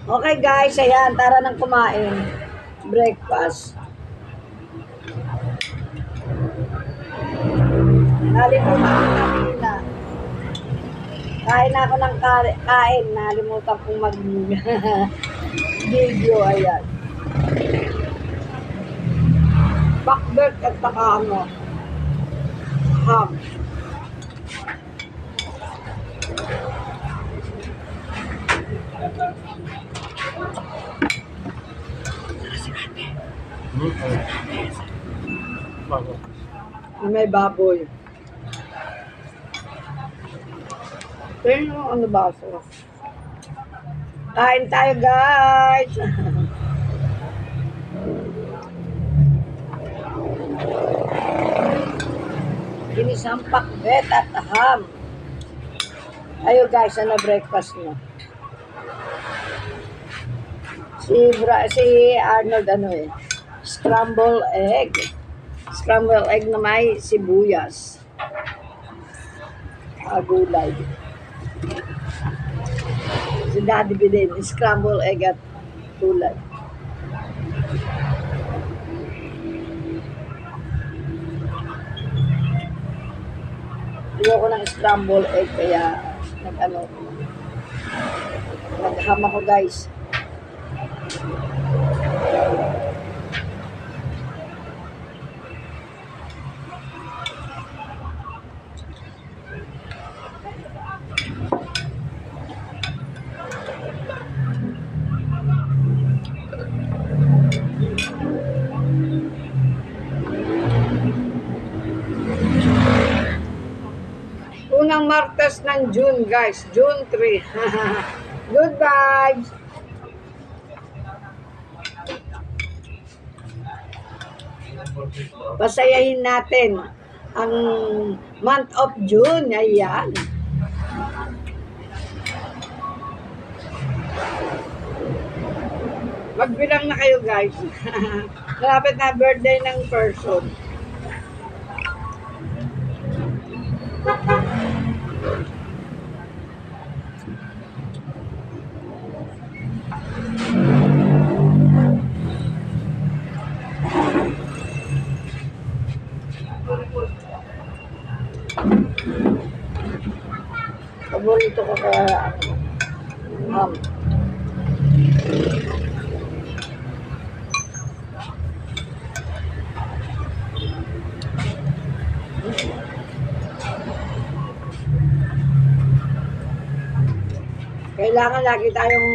Okay guys, ayan, tara nang kumain. Breakfast. Nalimutan ko kanina. Kain ako ng kain. Nalimutan kong mag-video. Ayan. Bakbert at saka ham. May baboy. Pero ano baso? Kain tayo guys. Ginisang pakbet at ham. Ayo guys, ano breakfast nyo? Si Arnold scramble egg. Scramble egg na may sibuyas. Gulay. Si Daddy Bidin, scramble egg at gulay. Ayoko ng scramble egg kaya nagham ako guys. Unang Martes ng June, guys. June 3. Good vibes. Pasayahin natin ang month of June. Ayan. Magbilang na kayo, guys. Malapit na birthday ng person. Paborito ko kaya kailangan lagi tayong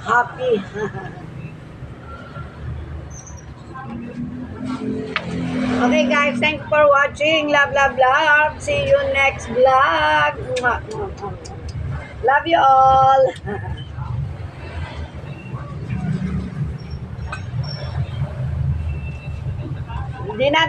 happy. Okay guys, thanks for watching. Love, love, love. See you next vlog. Love you all. Hindi na